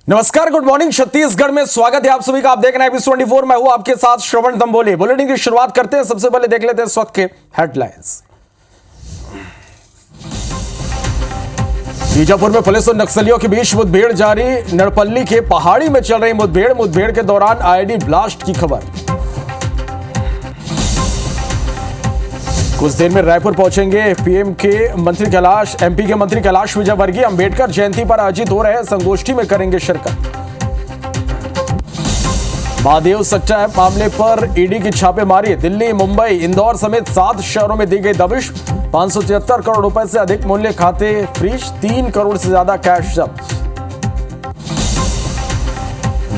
नमस्कार, good morning. Chhattisgarh में स्वागत है आप सभी का। आप देख रहे हैं एबी24। मैं हूं आपके साथ श्रवण दंबोले। बुलेटिन की शुरुआत करते हैं। सबसे पहले देख लेते हैं इस वक्त के हेडलाइंस। बीजापुर में पुलिस और नक्सलियों के बीच मुठभेड़ जारी। नड़पल्ली के पहाड़ी में चल रही मुठभेड़ के दौरान आईडी ब्लास्ट की खबर। कुछ देर में रायपुर पहुंचेंगे एमपी के मंत्री कैलाश विजयवर्गीय। अंबेडकर जयंती पर आयोजित हो रहे संगोष्ठी में करेंगे शिरकत। महादेव सच्चा मामले पर ईडी की छापेमारी। दिल्ली, मुंबई, इंदौर समेत 7 शहरों में दी गई दबिश। 573 करोड़ रुपए से अधिक मूल्य खाते फ्रीज। 3 करोड़ से ज्यादा कैश जब्त।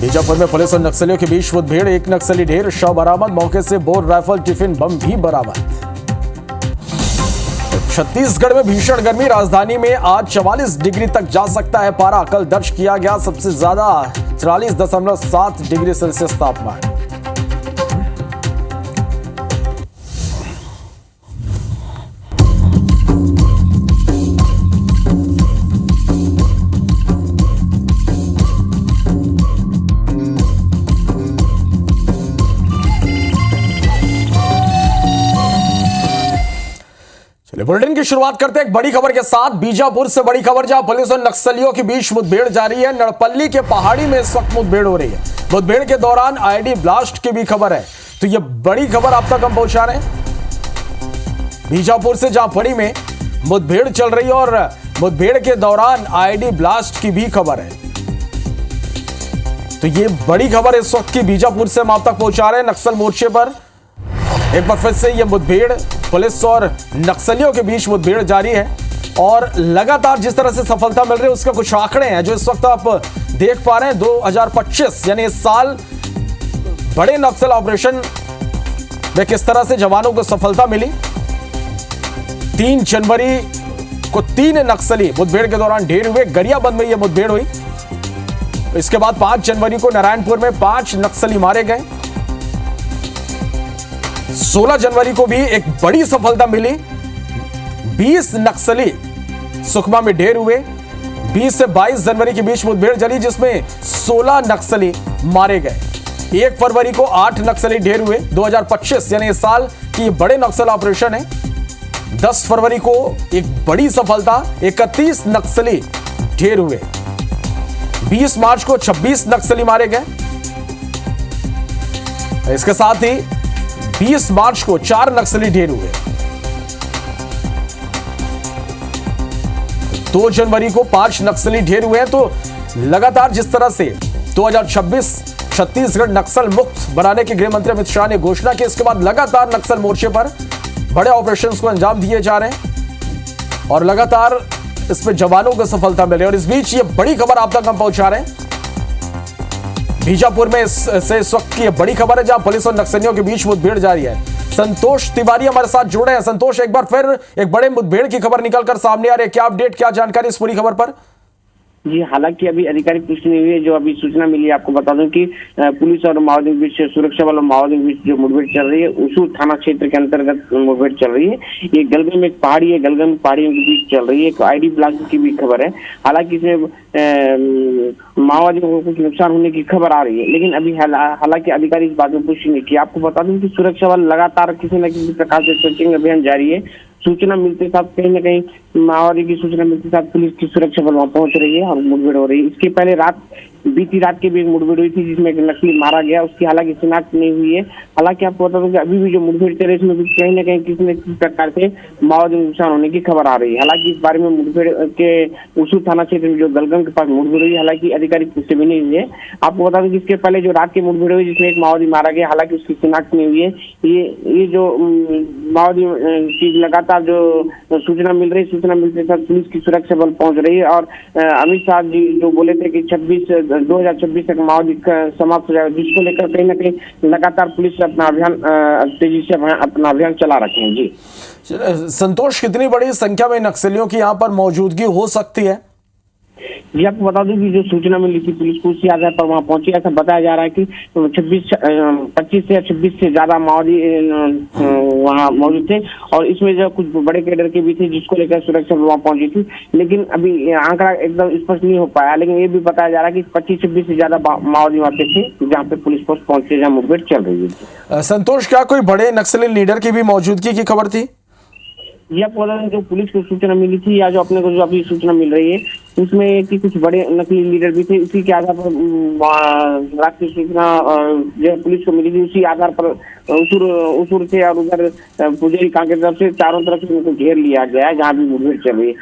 बीजापुर में पुलिस और नक्सलियों के बीच मुठभेड़। 1 नक्सली ढेर, शव बरामद। मौके से बोर राइफल, टिफिन बम भी बरामद। छत्तीसगढ़ में भीषण गर्मी। राजधानी में आज 44 डिग्री तक जा सकता है पारा। कल दर्ज किया गया सबसे ज्यादा 44.7 डिग्री सेल्सियस तापमान। बुलेटिन की शुरुआत करते हैं एक बड़ी खबर के साथ। बीजापुर से बड़ी खबर, जहां पुलिस और नक्सलियों के बीच मुठभेड़ जारी है। नड़पल्ली के पहाड़ी में इस वक्त मुठभेड़ हो रही है। मुठभेड़ के दौरान आईडी ब्लास्ट की भी खबर है। तो यह बड़ी खबर आप तक हम पहुंचा रहे हैं बीजापुर से, जहां पड़ी में मुठभेड़ चल रही है और मुठभेड़ के दौरान आईडी ब्लास्ट की भी खबर है। तो ये बड़ी खबर इस वक्त की बीजापुर से हम आप तक पहुंचा रहे हैं। नक्सल मोर्चे पर एक बार फिर से यह मुठभेड़, पुलिस और नक्सलियों के बीच मुठभेड़ जारी है और लगातार जिस तरह से सफलता मिल रही है उसके कुछ आंकड़े हैं जो इस वक्त आप देख पा रहे हैं। 2025 यानी इस साल बड़े नक्सल ऑपरेशन में किस तरह से जवानों को सफलता मिली। 3 जनवरी को 3 नक्सली मुठभेड़ के दौरान ढेर हुए। गरियाबंद में यह मुठभेड़ हुई। इसके बाद 5 जनवरी को नारायणपुर में 5 नक्सली मारे गए। 16 जनवरी को भी एक बड़ी सफलता मिली। 20 नक्सली सुकमा में ढेर हुए। 20 से 22 जनवरी के बीच मुठभेड़ चली जिसमें 16 नक्सली मारे गए। 1 फरवरी को 8 नक्सली ढेर हुए। 2025 यानी इस साल की बड़े नक्सल ऑपरेशन है। 10 फरवरी को एक बड़ी सफलता, 31 नक्सली ढेर हुए। 20 मार्च को 26 नक्सली मारे गए। इसके साथ ही 20 मार्च को 4 नक्सली ढेर हुए। 2 जनवरी को 5 नक्सली ढेर हुए हैं। तो लगातार जिस तरह से 2026 छत्तीसगढ़ नक्सल मुक्त बनाने के गृह मंत्री अमित शाह ने घोषणा की, इसके बाद लगातार नक्सल मोर्चे पर बड़े ऑपरेशंस को अंजाम दिए जा रहे हैं और लगातार इसमें जवानों को सफलता मिल रही है। और इस बीच ये बड़ी खबर आप तक हम पहुंचा रहे हैं बीजापुर में इस वक्त की बड़ी खबर है, जहां पुलिस और नक्सलियों के बीच मुठभेड़ जारी है। संतोष तिवारी हमारे साथ जुड़े हैं। संतोष, एक बार फिर एक बड़े मुठभेड़ की खबर निकलकर सामने आ रही है। क्या अपडेट, क्या जानकारी इस पूरी खबर पर? जी, हालांकि अभी आधिकारिक पुष्टि नहीं हुई है। जो अभी सूचना मिली है, आपको बता दूं कि पुलिस और माओवादियों के बीच, सुरक्षा बल और माओवादियों के बीच जो मुठभेड़ चल रही है, उसूर थाना क्षेत्र के अंतर्गत मुठभेड़ चल रही है। ये गलगम में एक पहाड़ी है, गलगम पहाड़ियों के बीच चल रही है। एक आईडी ब्लास्ट की भी खबर है। हालांकि इसमें माओवादियों को कुछ नुकसान होने की खबर आ रही है, लेकिन अभी हालांकि अधिकारी इस बात में पुष्टि नहीं की। आपको बता दूं कि सुरक्षा बल लगातार किसी न किसी प्रकार से सर्चिंग अभियान जारी है। सूचना मिलते साथ कहीं न कहीं माओवादी की सूचना मिलते साथ पुलिस की सुरक्षा बल वहां पहुंच रही है और मुठभेड़ हो रही है। इसके पहले बीती रात की भी एक मुठभेड़ हुई थी जिसमें एक नक्सली मारा गया। उसकी हालांकि शिनाख्त नहीं हुई है। हालांकि आपको बता दूं कि अभी भी जो मुठभेड़ चल रही है इसमें भी कहीं न कहीं किसी न किसी प्रकार से माओवादी नुकसान होने की खबर आ रही है। हालांकि इस बारे में मुठभेड़ के उसूर थाना क्षेत्र में जो गलगम के पास मुठभेड़ हुई, हालांकि आधिकारिक पुष्टि भी नहीं हुई है। आपको बता दूं कि इसके पहले जो रात की मुठभेड़ हुई जिसमें एक माओवादी मारा गया, हालांकि उसकी शिनाख्त नहीं हुई है। ये जो माओवादी की लगातार जो सूचना मिल रही है, सूचना मिलते साथ पुलिस की सुरक्षा बल पहुंच रही है। और अमित शाह जी जो बोले थे कि 2026 तक माओवादी समाप्त हो जाएगा, जिसको लेकर कहीं न कहीं लगातार पुलिस अपना अभियान तेजी से अपना अभियान चला रखे हैं। जी संतोष, कितनी बड़ी संख्या में नक्सलियों की यहाँ पर मौजूदगी हो सकती है? जी आपको बता दूं कि जो सूचना मिली थी पुलिस को, उसी आधार पर वहां पहुंची। ऐसा बताया जा रहा है कि 25 से 26 से ज्यादा माओवादी वहां मौजूद थे और इसमें जो कुछ बड़े कैडर के भी थे, जिसको लेकर सुरक्षा वहां पहुंची थी। लेकिन अभी आंकड़ा एकदम स्पष्ट नहीं हो पाया, लेकिन ये भी बताया जा रहा है कि 25-26 से ज्यादा माओवादी वहां पे थे, जहाँ पे पुलिस फोर्स पहुंचे, जहाँ मुठभेड़ चल रही है। संतोष, क्या कोई बड़े नक्सली लीडर की भी मौजूदगी की खबर थी? ये आपको बता दें, जो पुलिस को सूचना मिली थी या जो अपने को जो अभी सूचना मिल रही है, उसमें कि कुछ बड़े नकली लीडर भी थे। उसी के आधार पर रात की सूचना जो पुलिस को मिली थी, उसी आधार पर उसूर से और उधर पुजारी कां की तरफ से चारों तरफ से उनको घेर लिया गया है, जहाँ भी मुठभेड़ चल रही है।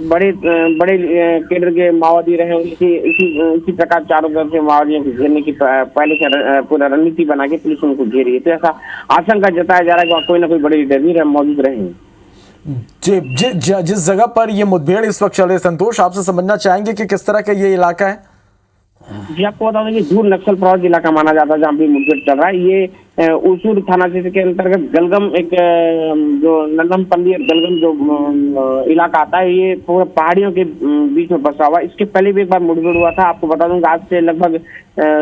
बड़े केडर के माओवादी रहे, इसी प्रकार चारों तरफ से माओवादियों को घेरने की पहले से पूरा रणनीति बना के पुलिस उनको घेर रही है। तो ऐसा आशंका जताया जा रहा है कि कोई ना कोई बड़े लीडर भी मौजूद रहे। जिस जगह पर ये मुठभेड़ इस वक्त चल रही है, संतोष, आपसे समझना चाहेंगे कि किस तरह का ये इलाका है? जी आपको बता दें कि दूर नक्सल प्रभावित इलाका माना जाता है, जहाँ पे मुठभेड़ चल रहा है। ये उसूर थाना क्षेत्र के अंतर्गत गलगम, एक जो नंदम पल्ली गलगम जो इलाका आता है, ये पूरा पहाड़ियों के बीच में बसा हुआ। इसके पहले भी एक बार मुठभेड़ हुआ था। आपको बता दूंगा, आज से लगभग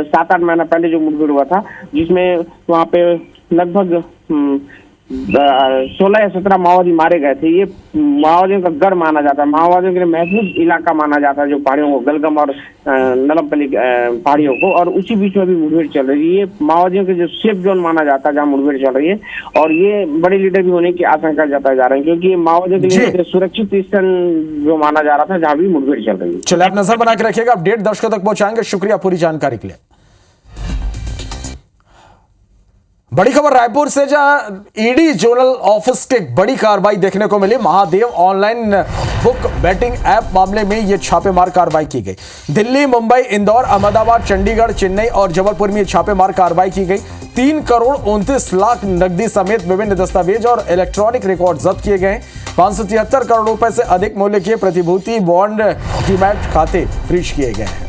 7-8 महीना पहले जो मुठभेड़ हुआ था, जिसमें वहाँ पे लगभग 16 या 17 माओवादी मारे गए थे। ये माओवादियों का गढ़ माना जाता है, माओवादियों के लिए महफूज इलाका माना जाता है, जो पहाड़ियों को, गलगम और नलमपल्ली पहाड़ियों को। और उसी बीच में भी मुठभेड़ चल रही है। ये माओवादियों के जो सेफ जोन माना जाता है, जहाँ मुठभेड़ चल रही है, और ये बड़े लीडर भी होने की आशंका जताई जा रही है, क्योंकि माओवादियों के लिए सुरक्षित स्थान जो माना जा रहा था, जहाँ भी मुठभेड़ चल रही है। चलिए, आप नजर बना के रखिएगा, अपडेट दर्शकों तक पहुंचाएंगे। शुक्रिया पूरी जानकारी के लिए। बड़ी खबर रायपुर से, जहां ईडी जोनल ऑफिस के बड़ी कार्रवाई देखने को मिली। Mahadev online book betting app मामले में यह छापेमार कार्रवाई की गई। दिल्ली, मुंबई, इंदौर, अहमदाबाद, चंडीगढ़, चेन्नई और जबलपुर में छापेमार कार्रवाई की गई। 3 करोड़ 29 लाख नकदी समेत विभिन्न दस्तावेज और इलेक्ट्रॉनिक रिकॉर्ड जब्त किए गए। 573 करोड़ रुपए से अधिक मूल्य के प्रतिभूति बॉन्ड डीमैट खाते फ्रीज किए गए हैं।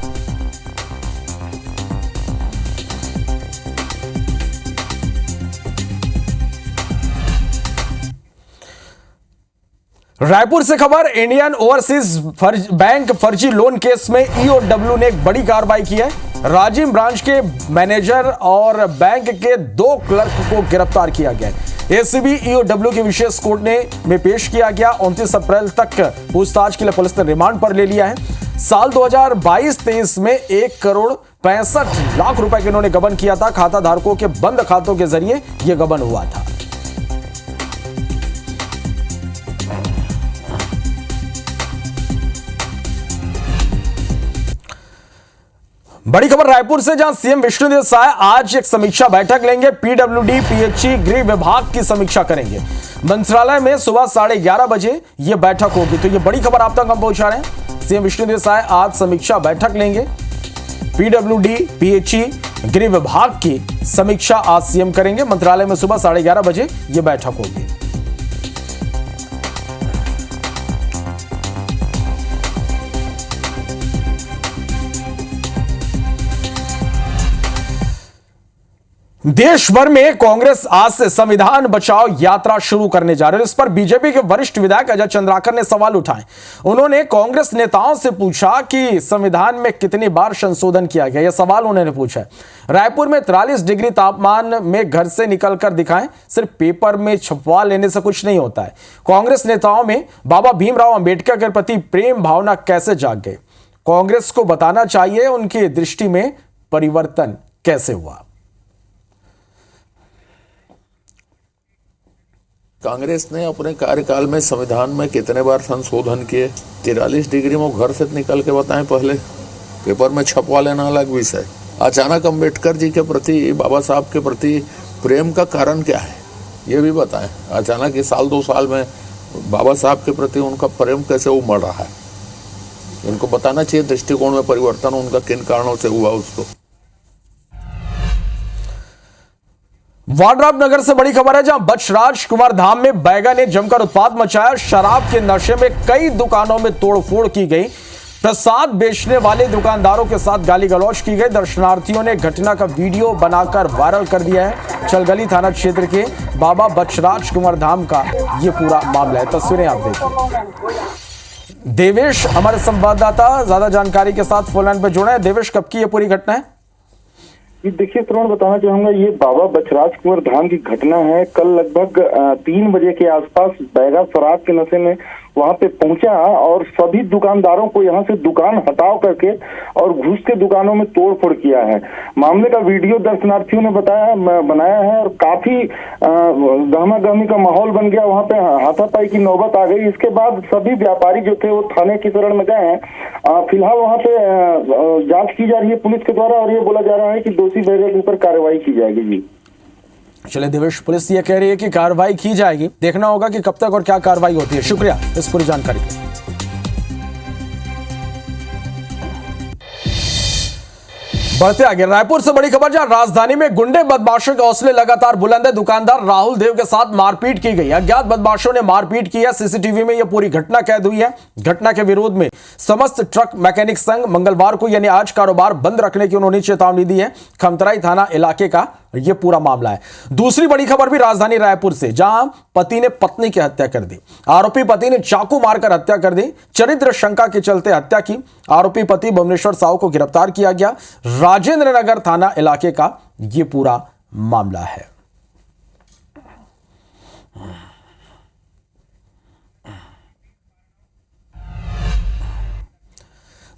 रायपुर से खबर, इंडियन ओवरसीज बैंक फर्जी लोन केस में ईओडब्ल्यू ने एक बड़ी कार्रवाई की है। राजीव ब्रांच के मैनेजर और बैंक के 2 क्लर्क को गिरफ्तार किया गया है। एसीबी ईओडब्ल्यू की विशेष कोर्ट में पेश किया गया। 29 अप्रैल तक पूछताछ के लिए पुलिस ने रिमांड पर ले लिया है। साल 2022-23 में 1 करोड़ 65 लाख रुपए के इन्होंने गबन किया था। खाता धारकों के बंद खातों के जरिए यह गबन हुआ था। बड़ी खबर रायपुर से, जहां सीएम विष्णुदेव साय आज एक समीक्षा बैठक लेंगे। पीडब्ल्यूडी, पीएचई, गृह विभाग की समीक्षा करेंगे। मंत्रालय में सुबह 11:30 बजे यह बैठक होगी। तो यह बड़ी खबर आप तक हम पहुंचा रहे हैं। सीएम विष्णुदेव साय आज समीक्षा बैठक लेंगे। पीडब्ल्यूडी, पीएचई, गृह विभाग की समीक्षा आज सीएम करेंगे। मंत्रालय में सुबह 11:30 बजे यह बैठक होगी। देश भर में कांग्रेस आज से संविधान बचाओ यात्रा शुरू करने जा रही है। इस पर बीजेपी के वरिष्ठ विधायक अजय चंद्राकर ने सवाल उठाए। उन्होंने कांग्रेस नेताओं से पूछा कि संविधान में कितनी बार संशोधन किया गया, यह सवाल उन्होंने पूछा। रायपुर में 43 डिग्री तापमान में घर से निकलकर दिखाएं, सिर्फ पेपर में छपवा लेने से कुछ नहीं होता है। कांग्रेस नेताओं में बाबा भीमराव अंबेडकर के प्रति प्रेम भावना कैसे जाग गई? कांग्रेस को बताना चाहिए उनकी दृष्टि में परिवर्तन कैसे हुआ। कांग्रेस ने अपने कार्यकाल में संविधान में कितने बार संशोधन किए? 43 डिग्री में घर से निकल के बताएं, पहले पेपर में छपवा लेना अलग विषय। अचानक अंबेडकर जी के प्रति, बाबा साहब के प्रति प्रेम का कारण क्या है, ये भी बताएं। अचानक इस साल 2 साल में बाबा साहब के प्रति उनका प्रेम कैसे उमड़ रहा है, इनको बताना चाहिए दृष्टिकोण में परिवर्तन उनका किन कारणों से हुआ उसको। वाड्राप नगर से बड़ी खबर है, जहां बचराज कुमार धाम में बैगा ने जमकर उत्पात मचाया। शराब के नशे में कई दुकानों में तोड़फोड़ की गई। प्रसाद बेचने वाले दुकानदारों के साथ गाली गलौज की गई। दर्शनार्थियों ने घटना का वीडियो बनाकर वायरल कर दिया है। चलगली थाना क्षेत्र के बाबा बचराज कुमार धाम का यह पूरा मामला है। तस्वीरें आप देखिए। देवेश हमारे संवाददाता ज्यादा जानकारी के साथ फोन लाइन पर जुड़े हैं। देवेश, कब की ये पूरी घटना है? ये देखिए श्रवण, बताना चाहूंगा, ये बाबा बछराज कुंवर धाम की घटना है। कल लगभग 3 बजे के आसपास बैगा शराब के नशे में वहां पे पहुंचा और सभी दुकानदारों को यहां से दुकान हटाओ करके और घुस के दुकानों में तोड़फोड़ किया है। मामले का वीडियो दर्शनार्थियों ने बनाया है और काफी गहमा गहमी का माहौल बन गया। वहां पे हाथापाई की नौबत आ गई। इसके बाद सभी व्यापारी जो थे वो थाने की शरण में गए हैं। फिलहाल वहां पे जांच की जा रही है पुलिस के द्वारा और ये बोला जा रहा है कि दोषी बहरे के ऊपर कार्रवाई की जाएगी। जी चले देवेश, पुलिस ये कह रही है कि कार्रवाई की जाएगी। देखना होगा कि कब तक और क्या कार्रवाई होती है। शुक्रिया इस पूरी जानकारी के लिए। बढ़ते आगे, रायपुर से बड़ी खबर, जहां राजधानी में गुंडे बदमाशों के हौसले लगातार बुलंद है। दुकानदार राहुल देव के साथ मारपीट की गई। अज्ञात बदमाशों ने मारपीट की है। सीसीटीवी में यह पूरी घटना कैद हुई है। घटना के विरोध में समस्त ट्रक मैकेनिक संघ मंगलवार को यानी आज कारोबार बंद रखने की उन्होंने चेतावनी दी है। खमतराई थाना इलाके का यह पूरा मामला है। दूसरी बड़ी खबर भी राजधानी रायपुर से, जहां पति ने पत्नी की हत्या कर दी। आरोपी पति ने चाकू मारकर हत्या कर दी। चरित्र शंका के चलते हत्या की। आरोपी पति भुवनेश्वर साहू को गिरफ्तार किया गया। राजेंद्र नगर थाना इलाके का यह पूरा मामला है।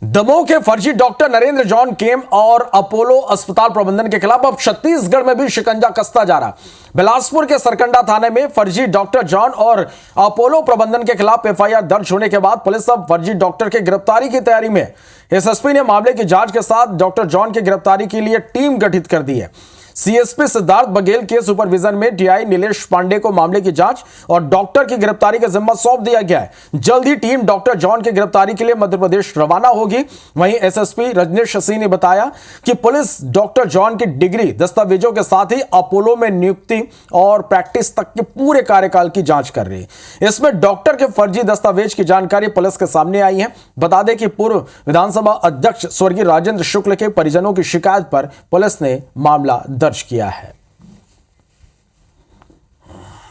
दमोह के फर्जी डॉक्टर नरेंद्र जॉन केम और अपोलो अस्पताल प्रबंधन के खिलाफ अब छत्तीसगढ़ में भी शिकंजा कसता जा रहा। बिलासपुर के सरकंडा थाने में फर्जी डॉक्टर जॉन और अपोलो प्रबंधन के खिलाफ एफआईआर दर्ज होने के बाद पुलिस अब फर्जी डॉक्टर के गिरफ्तारी की तैयारी में। एसएसपी ने मामले की जांच के साथ डॉक्टर जॉन की गिरफ्तारी के लिए टीम गठित कर दी है। सीएसपी सिद्धार्थ बघेल के सुपरविजन में टीआई नीलेश पांडे को मामले की जांच और डॉक्टर की गिरफ्तारी का जिम्मा सौंप दिया गया है। जल्द ही टीम डॉक्टर जॉन की गिरफ्तारी के लिए मध्य प्रदेश रवाना होगी। वहीं एसएसपी रजनीश सिंह ने बताया कि पुलिस डॉक्टर जॉन की डिग्री, दस्तावेजों के साथ ही अपोलो में नियुक्ति और प्रैक्टिस तक के पूरे कार्यकाल की जांच कर रही है। इसमें डॉक्टर के फर्जी दस्तावेज की जानकारी पुलिस के सामने आई है। बता दें कि पूर्व विधानसभा अध्यक्ष स्वर्गीय राजेंद्र शुक्ल के परिजनों की शिकायत पर पुलिस ने मामला दर्ज किया है।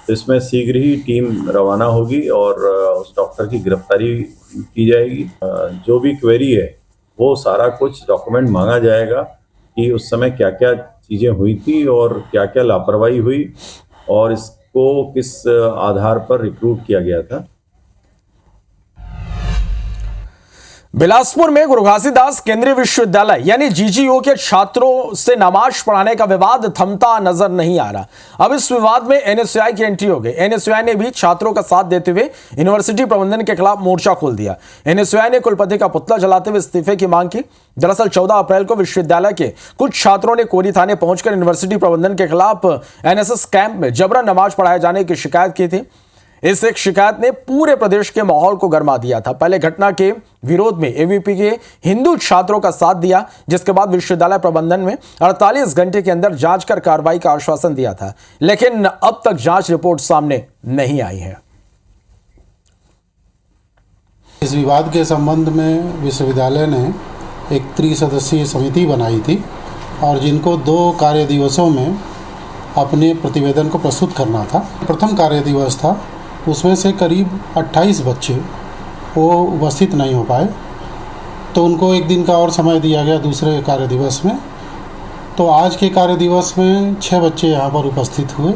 इसमें शीघ्र ही टीम रवाना होगी और उस डॉक्टर की गिरफ्तारी की जाएगी। जो भी क्वेरी है वो सारा कुछ डॉक्यूमेंट मांगा जाएगा कि उस समय क्या क्या चीज़ें हुई थी और क्या क्या लापरवाही हुई और इसको किस आधार पर रिक्रूट किया गया था। बिलासपुर में गुरु घासीदास केंद्रीय विश्वविद्यालय यानी जीजीओ के छात्रों से नमाज पढ़ाने का विवाद थमता नजर नहीं आ रहा। अब इस विवाद में एनएसयूआई की एंट्री हो गई। एनएसयूआई ने भी छात्रों का साथ देते हुए यूनिवर्सिटी प्रबंधन के खिलाफ मोर्चा खोल दिया। एनएसयूआई ने कुलपति का पुतला जलाते हुए इस्तीफे की मांग की। दरअसल 14 अप्रैल को विश्वविद्यालय के कुछ छात्रों ने कोरी थाने पहुंचकर यूनिवर्सिटी प्रबंधन के खिलाफ एनएसएस कैंप में जबरन नमाज पढ़ाए जाने की शिकायत की थी। इस एक शिकायत ने पूरे प्रदेश के माहौल को गरमा दिया था। पहले घटना के विरोध में एवीपी के हिंदू छात्रों का साथ दिया, जिसके बाद विश्वविद्यालय प्रबंधन में 48 घंटे के अंदर जांच कर कार्रवाई का आश्वासन दिया था, लेकिन अब तक जांच रिपोर्ट सामने नहीं आई है। इस विवाद के संबंध में विश्वविद्यालय ने एक त्रिसदस्यीय समिति बनाई थी और जिनको 2 कार्य दिवसों में अपने प्रतिवेदन को प्रस्तुत करना था। प्रथम कार्य दिवस था, उसमें से करीब 28 बच्चे वो उपस्थित नहीं हो पाए, तो उनको 1 दिन का और समय दिया गया दूसरे कार्य दिवस में। तो आज के कार्य दिवस में 6 बच्चे यहाँ पर उपस्थित हुए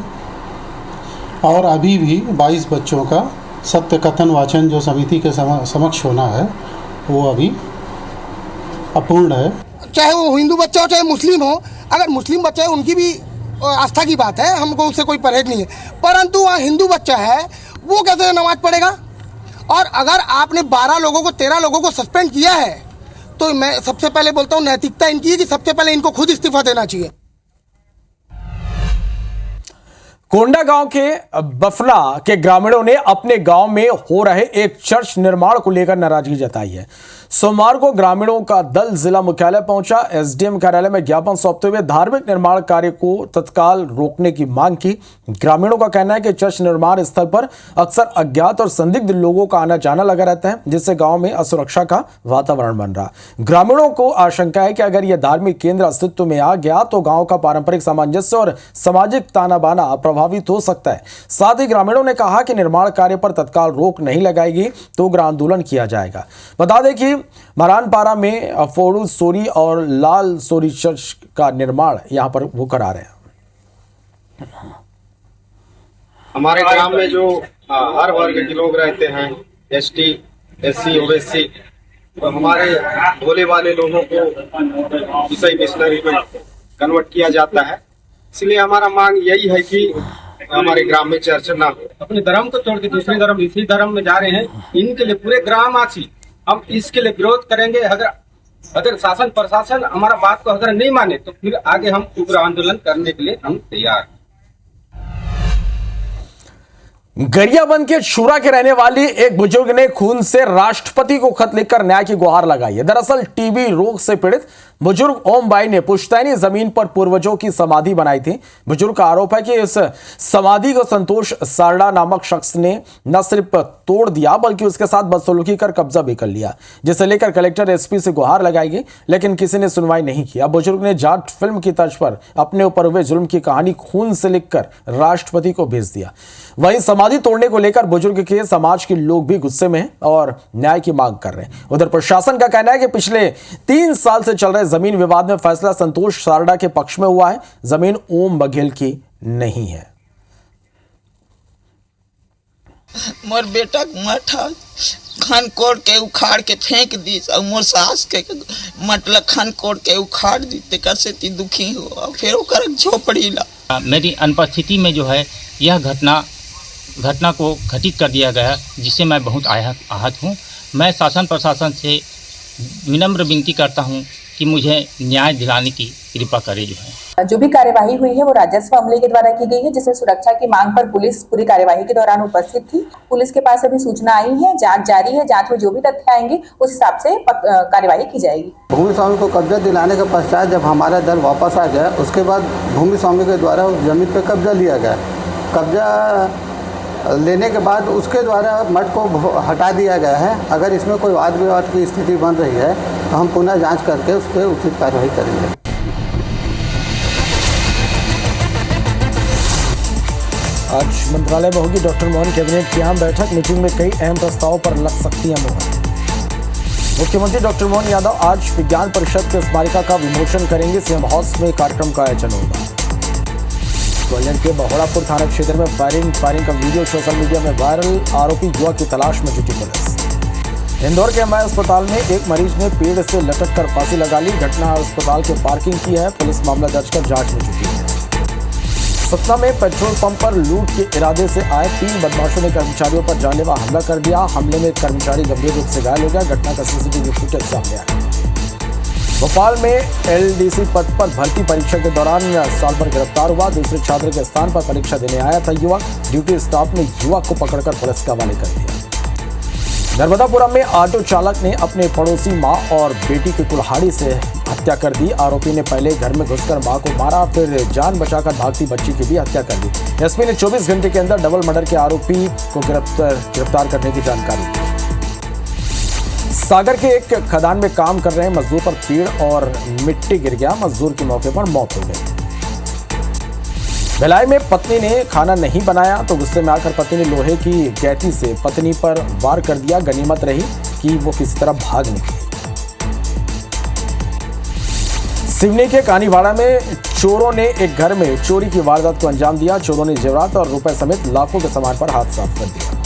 और अभी भी 22 बच्चों का सत्य कथन वाचन जो समिति के समक्ष होना है वो अभी अपूर्ण है। चाहे वो हिंदू बच्चा हो चाहे मुस्लिम हो, अगर मुस्लिम बच्चा है उनकी भी आस्था की बात है, हमको उससे कोई परहेज नहीं है, परंतु वहाँ हिंदू बच्चा है वो कैसे नमाज पढ़ेगा? और अगर आपने 12 लोगों को 13 लोगों को सस्पेंड किया है तो मैं सबसे पहले बोलता हूँ नैतिकता इनकी है कि सबसे पहले इनको खुद इस्तीफा देना चाहिए। कोंडा गांव के बफना के ग्रामीणों ने अपने गांव में हो रहे एक चर्च निर्माण को लेकर नाराजगी जताई है। सोमवार को ग्रामीणों का दल जिला मुख्यालय पहुंचा। एसडीएम कार्यालय में ज्ञापन सौंपते हुए धार्मिक निर्माण कार्य को तत्काल रोकने की मांग की। ग्रामीणों का कहना है कि चर्च निर्माण स्थल पर अक्सर अज्ञात और संदिग्ध लोगों का आना जाना लगा रहता है, जिससे गांव में असुरक्षा का वातावरण बन रहा। ग्रामीणों को आशंका है कि अगर यह धार्मिक केंद्र अस्तित्व में आ गया तो गांव का पारंपरिक सामंजस्य और सामाजिक ताना बाना प्रभावित हो सकता है। साथ ही ग्रामीणों ने कहा कि निर्माण कार्य पर तत्काल रोक नहीं लगाएगी तो उग्र आंदोलन किया जाएगा। बता दें कि मरानपारा में फोड़ू सोरी और लाल सोरी चर्च का निर्माण यहां पर वो करा रहे हैं। हमारे ग्राम में जो हर वर्ग के लोग रहते हैं, एसटी, एससी, ओबीसी, तो हमारे भोले वाले लोगों को ईसाई मिशनरी में कन्वर्ट किया जाता है। इसलिए हमारा मांग यही है कि हमारे ग्राम में चर्च ना हो। अपने धर्म को छोड़ के दूसरे धर्म, इसी धर्म में जा रहे हैं, इनके लिए पूरे ग्रामवासी हम इसके लिए विरोध करेंगे। अगर शासन प्रशासन हमारा बात को अगर नहीं माने तो फिर आगे हम उग्र आंदोलन करने के लिए हम तैयार हैं। गरियाबंद के छुरा के रहने वाली एक बुजुर्ग ने खून से राष्ट्रपति को खत लिखकर न्याय की गुहार लगाई है। दरअसल टीबी रोग से पीड़ित बुजुर्ग ओम बाई ने पुश्तैनी जमीन पर पूर्वजों की समाधि बनाई थी। बुजुर्ग का आरोप है कि इस समाधि को संतोष सारडा नामक शख्स ने न सिर्फ तोड़ दिया बल्कि उसके साथ बदसलूकी कर कब्जा भी कर लिया, जिसे लेकर कलेक्टर एसपी से गुहार लगाई गई, लेकिन किसी ने सुनवाई नहीं किया। बुजुर्ग ने जाट फिल्म की तर्ज पर अपने ऊपर हुए जुल्म की कहानी खून से लिखकर राष्ट्रपति को भेज दिया। वहीं समाधि तोड़ने को लेकर बुजुर्ग के समाज के लोग भी गुस्से में हैं और न्याय की मांग कर रहे हैं। उधर प्रशासन का कहना है कि पिछले 3 साल से चल रहे जमीन विवाद में फैसला संतोष सारडा के पक्ष में हुआ है, जमीन ओम बघेल की नहीं है। मोर बेटा मठा खन कोड़ के उखाड़ के फेंक दी और मोर सास के मतलब खन कोड़ के उखाड़ दी ते कैसे ती दुखी हो फिर ओकर झोपड़ी ला। मेरी अनुपस्थिति में जो है यह घटना को घटित कर दिया गया, जिससे मैं बहुत आहत हूँ। मैं शासन प्रशासन से विनम्र विनती करता हूँ कि मुझे न्याय दिलाने की कृपा करे। जो भी कार्यवाही हुई है वो राजस्व अमले के द्वारा की गई है, जिसमें सुरक्षा की मांग पर पुलिस पूरी कार्यवाही के दौरान उपस्थित थी। पुलिस के पास अभी सूचना आई है, जांच जारी है। जांच में जो भी तथ्य आएंगे उस हिसाब से कार्यवाही की जाएगी। भूमि स्वामी को कब्जा दिलाने के पश्चात जब हमारा दल वापस आ गया, उसके बाद भूमि स्वामी के द्वारा उस जमीन पर कब्जा लिया गया। कब्जा लेने के बाद उसके द्वारा मठ को हटा दिया गया है। अगर इसमें कोई वाद विवाद की स्थिति बन रही है तो हम पुनः जांच करके उस पर उचित कार्रवाई करेंगे। आज मंत्रालय में होगी डॉक्टर मोहन कैबिनेट की अहम बैठक। मीटिंग में कई अहम प्रस्तावों पर लग सकती है मोहर। मुख्यमंत्री डॉक्टर मोहन यादव आज विज्ञान परिषद के स्मारिका का विमोचन करेंगे। सीएम हाउस में कार्यक्रम का आयोजन होगा। ग्वालियर के बहोड़ापुर थाना क्षेत्र में फायरिंग का वीडियो सोशल मीडिया में वायरल। आरोपी युवक की तलाश में जुटी पुलिस। इंदौर के एमआई अस्पताल में एक मरीज ने पेड़ से लटक कर फांसी लगा ली। घटना अस्पताल के पार्किंग की है। पुलिस मामला दर्ज कर जांच में जुटी है। सतना में पेट्रोल पंप पर लूट के इरादे से आए 3 बदमाशों ने कर्मचारियों पर जानलेवा हमला कर दिया। हमले में एक कर्मचारी गंभीर रूप से घायल हो गया। घटना का सीसीटीवी फुटेज सामने आया। भोपाल में एलडीसी पद पर भर्ती परीक्षा के दौरान साल भर गिरफ्तार हुआ। दूसरे छात्र के स्थान पर परीक्षा देने आया था युवक। ड्यूटी स्टाफ ने युवक को पकड़कर पुलिस के हवाले कर दिया। नर्मदापुरम में ऑटो चालक ने अपने पड़ोसी मां और बेटी की कुल्हाड़ी से हत्या कर दी। आरोपी ने पहले घर में घुसकर मां को मारा, फिर जान बचाकर भागती बच्ची की भी हत्या कर दी। एसपी ने 24 घंटे के अंदर डबल मर्डर के आरोपी को गिरफ्तार करने की जानकारी दी। सागर के एक खदान में काम कर रहे मजदूर पर पेड़ और मिट्टी गिर गया। मजदूर की मौके पर मौत हो गई। भिलाई में पत्नी ने खाना नहीं बनाया तो गुस्से में आकर पति ने लोहे की गैती से पत्नी पर वार कर दिया। गनीमत रही कि वो किसी तरह भाग निकली। सिवनी के कानीवाड़ा में चोरों ने एक घर में चोरी की वारदात को अंजाम दिया। चोरों ने जेवरात और रुपए समेत लाखों के सामान पर हाथ साफ कर दिया।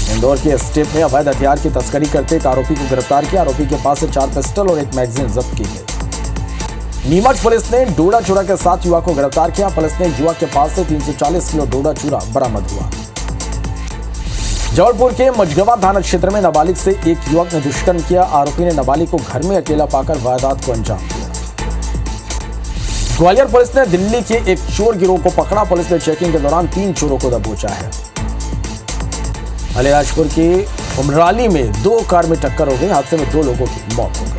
इंदौर के एस्टेट में अवैध हथियार की तस्करी करते एक आरोपी को गिरफ्तार किया। आरोपी के पास से 4 पिस्टल और 1 मैगजीन जब्त की गई। नीमच पुलिस ने डोडा चूरा के साथ युवक को गिरफ्तार किया। पुलिस ने युवक के पास से 340 किलो डोडा चूरा बरामद हुआ। जबलपुर के मझगवा थाना क्षेत्र में नाबालिग से एक युवक ने दुष्कर्म किया। आरोपी ने नाबालिग को घर में अकेला पाकर वारदात को अंजाम दिया। ग्वालियर पुलिस ने दिल्ली के एक चोर गिरोह को पकड़ा। पुलिस ने चेकिंग के दौरान 3 चोरों को दबोचा है। अलीराजपुर की उमराली में 2 कार में टक्कर हो गई। हादसे में 2 लोगों की मौत हो गई।